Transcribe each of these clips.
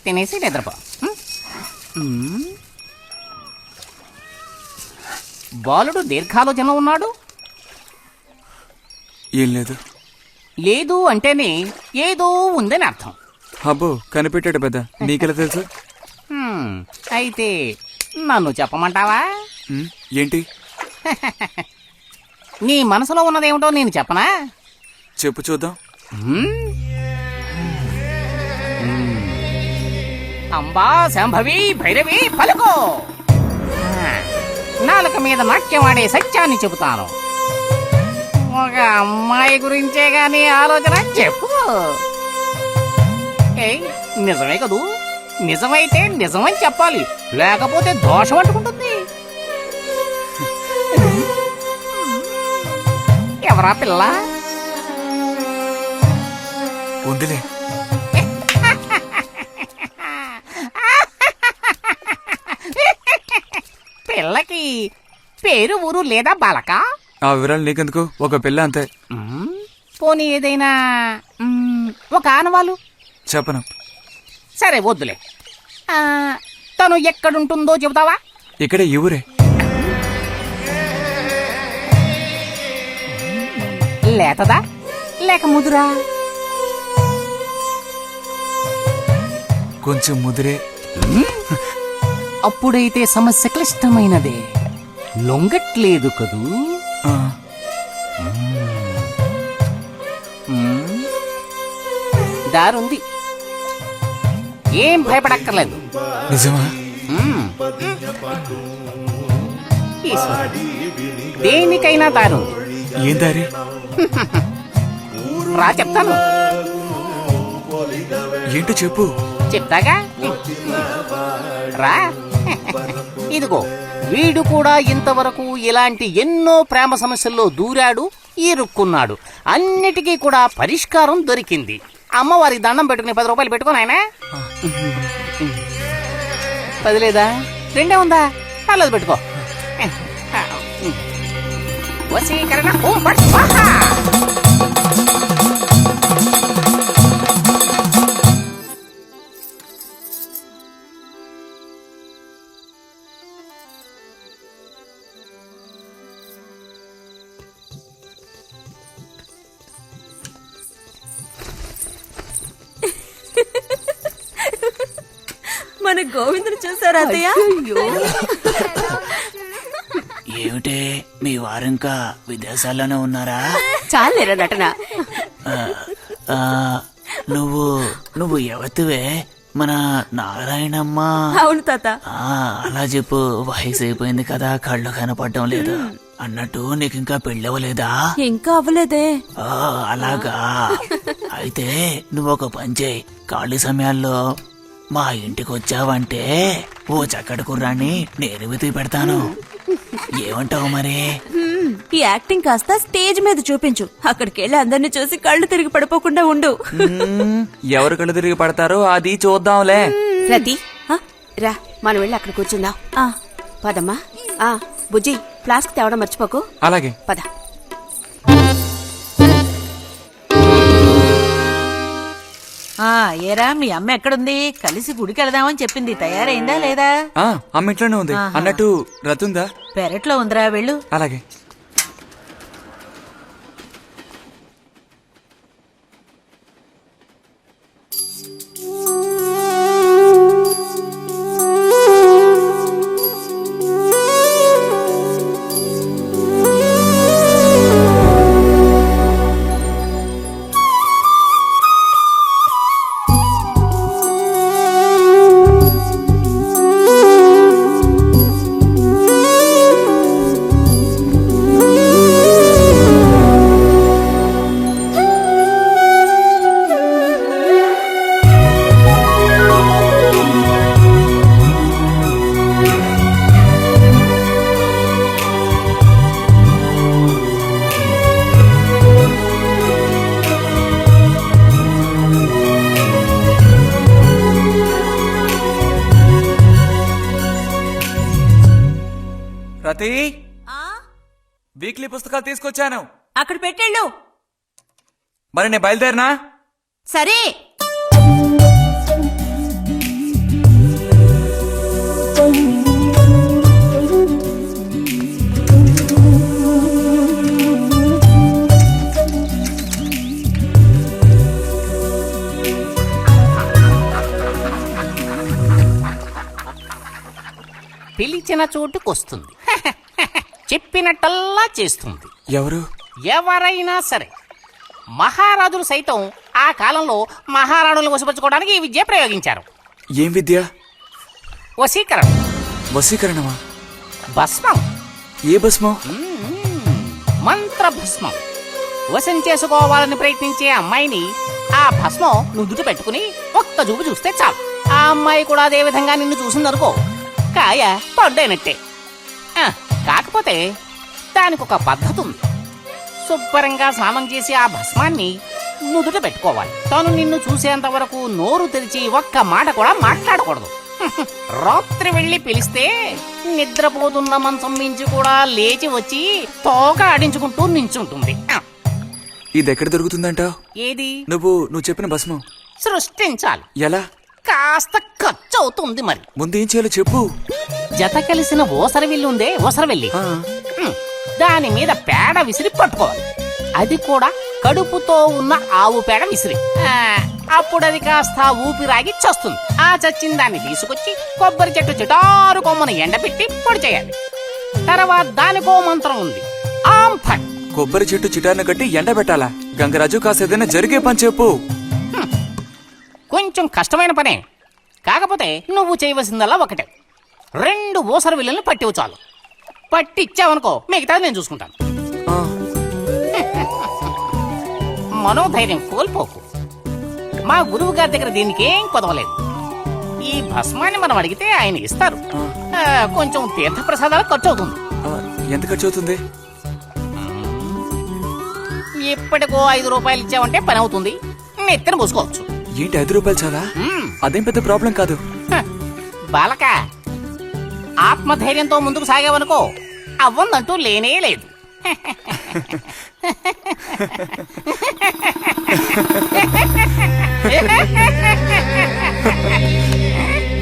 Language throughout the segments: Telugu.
తినేసి నిద్రపో. బాలుడు దీర్ఘాలోచన ఉన్నాడు. ఏం లేదు. లేదు అంటేనే ఏదో ఉందని అర్థం. అబ్బో కనిపెట్టాడు పెద్ద, నీకెలా తెలుసు? అయితే నన్ను చెప్పమంటావా? ఏంటి? నీ మనసులో ఉన్నదేమిటో నేను చెప్పనా? చెప్పు చూద్దాం. అంబా శాంభవి భైరవి పలుకో. నాలుక మీద నాట్యమాడే సత్యాన్ని చెబుతాను. ఒక అమ్మాయి గురించే గాని ఆలోచన చెప్పు. నిజమే కదూ? నిజమైతే నిజమని చెప్పాలి, లేకపోతే దోషం అంటుకుంటుంది. ఎవరా పిల్ల? ఉందిలే. పిల్లకి పేరు ఊరు లేదా బాలక? ఆ వివరాలు నీకెందుకు, ఒక పిల్ల అంతే. పోనీ ఏదైనా ఒక ఆనవాలు చెప్పను. సరే వద్దులే. తను ఎక్కడుంటుందో చెబుతావా? ఇక్కడే ఈ ఊరే. లేతదా లేక ముదురా? కొంచెం ముదిరే. అప్పుడైతే సమస్య క్లిష్టమైనదే. లొంగట్లేదు కదూ? దారుంది, ఏం భయపడక్కర్లేదు. నిజమా? దేనికైనా దారు. ఏం దారి? రా చెప్తాను. ఏంటో చెప్పు. చెప్తాగా, రా. ఇదిగో, వీడు కూడా ఇంతవరకు ఇలాంటి ఎన్నో ప్రేమ సమస్యల్లో దూరాడు, ఇరుక్కున్నాడు. అన్నిటికీ కూడా పరిష్కారం దొరికింది. అమ్మవారికి దండం పెట్టుకుని 10 రూపాయలు పెట్టుకుని ఆయన 10 లేదా 2 ఉందా? పర్లేదు పెట్టుకో. వశీకరణ ఓం ఫట్ స్వాహా. మన గోవిందుని చూసారా అత్తయ్య? ఏమిటే మీ వారింకా విదేశాల్లోనే ఉన్నారా? చాలేరా నటన. నువ్వు ఎవతివే? మన నారాయణమ్మ? అవును తాత. అలా చెప్పు. వయసు అయిపోయింది కదా, కళ్ళు కనపడడం లేదు. అన్నట్టు నీకు ఇంకా పెళ్ళవలేదా? ఇంకా అవ్వలేదే. అలాగా. అయితే నువ్వు ఒక పని చేయి. ఖాళీ సమయాల్లో మా ఇంటికి వచ్చావంటే ఓ చక్కటి కుర్రాన్ని నేను వెతికి పెడతాను. ఏమంటావు మరి? ఈ యాక్టింగ్ కాస్త స్టేజ్ మీద చూపించు. అక్కడికి వెళ్ళి అందరిని చూసి కళ్ళు తిరిగి పడిపోకుండా ఉండు. ఎవరు కళ్ళు తిరిగి పడతారో అది చూద్దాంలే. రతి రా, మనం వెళ్ళి అక్కడ కూర్చుందాం. పదమ్మా. బుజ్జి, ఫ్లాస్క్ తేవడం మర్చిపోకు. అలాగే. పద. ఏరా, మీ అమ్మ ఎక్కడుంది? కలిసి గుడికి వెళదామని చెప్పింది. తయారైందా లేదా? అమ్మ ఇంట్లోనే ఉంది. అన్నట్టు రతుందా? పెరట్లో ఉందిరా, వెళ్ళు. అలాగే. రతి, వీక్లీ పుస్తకాలు తీసుకొచ్చాను. అక్కడ పెట్టేళ్ళు. మరి నేను బయలుదేరినా? సరే. పిలిచిన చోటుకొస్తుంది. చెప్పినట్టల్లా చేస్తుంది. ఎవరు? ఎవరైనా సరే. మహారాజులు సైతం ఆ కాలంలో మహారాణులను వశపరచుకోవడానికి ఈ విద్య ప్రయోగించారు. ఏం విద్య? వశీకరణ. వశీకరణమా? భస్మం. ఏ భస్మం? మంత్ర భస్మం. వశం చేసుకోవాలని ప్రయత్నించే అమ్మాయిని ఆ భస్మం నుదుట పెట్టుకుని ఒక్క చూపు చూస్తే చాలు. ఆ అమ్మాయి కూడా అదే విధంగా నిన్ను చూసిందనుకో, కాయ పడ్డైనట్టే. కాకపోతే దానికి ఒక పద్ధతి ఉంది. శుభ్రంగా స్నానం చేసి ఆ భస్మాన్ని నుదుట పెట్టుకోవాలి. తను నిన్ను చూసేంత వరకు నోరు తెరిచి ఒక్క మాట కూడా మాట్లాడకూడదు. రాత్రి వెళ్ళి పిలిస్తే నిద్రపోతున్న మంచం మించి కూడా లేచి వచ్చి తోక ఆడించుకుంటూ నించుంటుంది. ఇది ఎక్కడ దొరుకుతుందంటావు? ఏది? నువ్వు చెప్పిన భస్మం సృష్టించాలి. ఎలా? కాస్త ఖర్చు అవుతుంది మరి. ముందు ఏం చేయాలో చెప్పు. జత కలిసిన ఓసరవెల్లి ఉందే, ఓసరవెల్లి, దాని మీద పేడ విసిరి పట్టుకోవాలి. అది కూడా కడుపుతో ఉన్న ఆవు పేడ విసిరి. అప్పుడు అది కాస్త ఊపిరాగి చస్తుంది. ఆ చచ్చిన దాన్ని తీసుకొచ్చి కొబ్బరి చెట్టు చిటారు కొమ్మను ఎండబెట్టి పొడి చేయాలి. తర్వాత దానికో మంత్రం ఉంది, ఆం ఫట్. కొబ్బరి చెట్టు చిటాన్ని కట్టి ఎండబెట్టాలా? గంగరాజు కాసేదైనా జరిగే పని చెప్పు. కొంచెం కష్టమైన పనే. కాకపోతే నువ్వు చేయవలసిందల్లా ఒకటే, 2 ఊసర విల్లులను పట్టివు చాలు. పట్టిచ్చావనుకో మిగతాది నేను చూసుకుంటాను. మనోధైర్యం కోల్పోకు. మా గురువు గారి దగ్గర దీనికి ఏం కొదవలేదు. ఈ భస్మాన్ని మనం అడిగితే ఆయన ఇస్తారు. కొంచెం తీర్థ ప్రసాదాలు ఖర్చు అవుతుంది. ఎంత ఖర్చు అవుతుంది? ఇప్పటికో 5 రూపాయలు ఇచ్చావంటే పని అవుతుంది. నెత్తిన పోసుకోవచ్చు. ఏంటి 5 రూపాయలు చాలా? అదేం పెద్ద ప్రాబ్లం కాదు. బాలక, ఆత్మధైర్యంతో ముందుకు సాగావనుకో అవ్వందంటూ లేనే లేదు.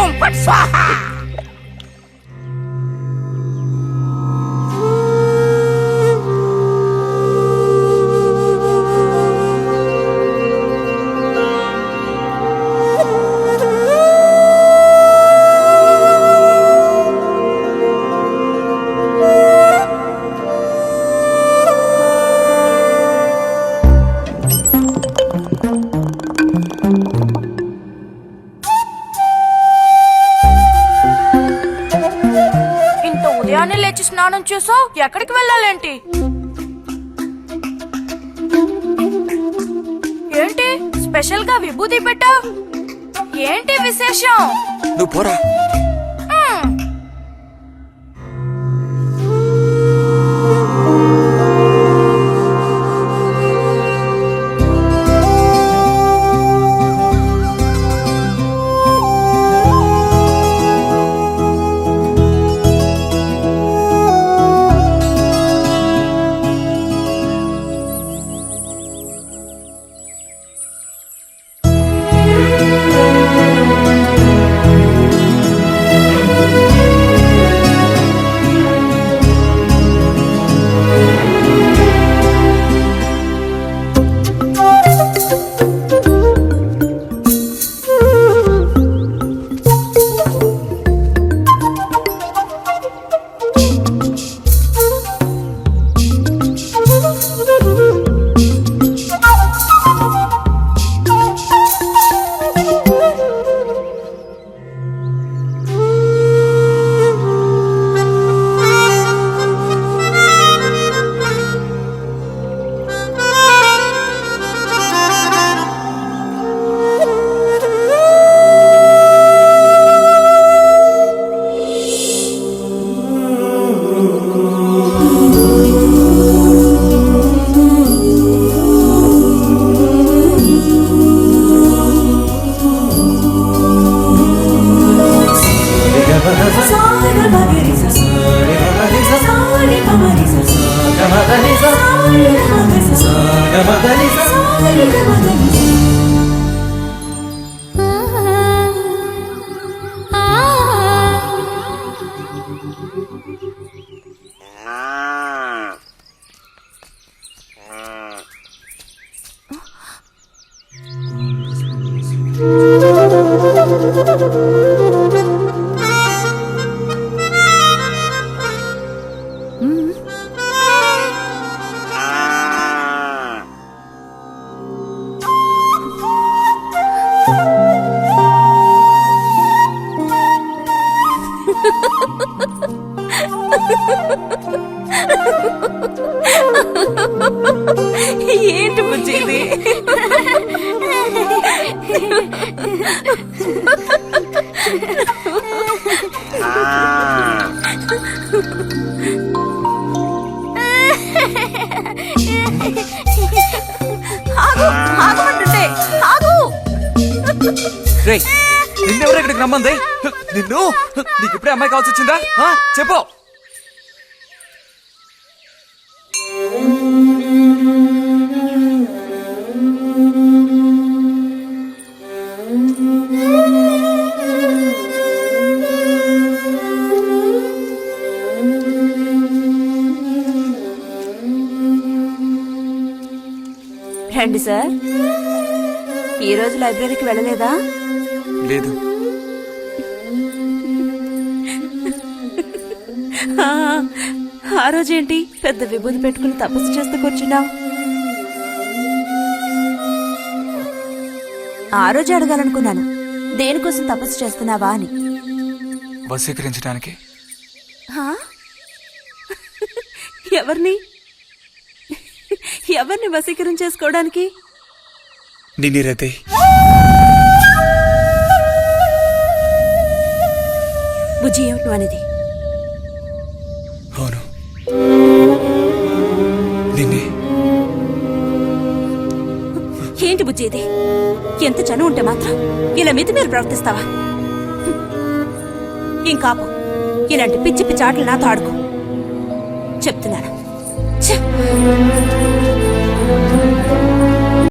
ఓం ఫట్ స్వాహ. లేచి స్నానం చేసావు, ఎక్కడికి వెళ్ళాలేంటి? ఏంటి స్పెషల్ గా విభూతి పెట్టావు? ఏంటి విశేషం? నువ్వు పోరా. ఏంటి బుజ్జి ఇది? ఆగు, ఆగమంటుంటే, ఆగు. రే నిన్నెవరు ఇక్కడికి రమ్మంది? నిన్ను నీకు ఇప్పుడే అమ్మాయి కావాల్సి వచ్చిందా? చెప్పు. రండి సార్. ఈ రోజు లైబ్రరీకి వెళ్ళలేదా? లేదు. ఆ రోజేంటి పెద్ద విభూతి పెట్టుకుని తపస్సు చేస్తూ కూర్చున్నావు? ఆ రోజు అడగాలనుకున్నాను, దేనికోసం తపస్సు చేస్తున్నావా అని. వశీకరించడానికి. ఎవరిని ఎవరిని వశీకరించేసుకోవడానికి? నిన్ను రతే. బుజ్జి ఏమిటి అనేది? అవును, నిన్నే. ఏంటి బుజ్జి ఇది? ఎంత చనువు ఉంటే మాత్రం ఇలా మితిమీరి ప్రవర్తిస్తావా? ఇంకాపు ఇలాంటి పిచ్చి పిచ్చి ఆటలు నాతో ఆడుకో చెప్తున్నాను. ఛే!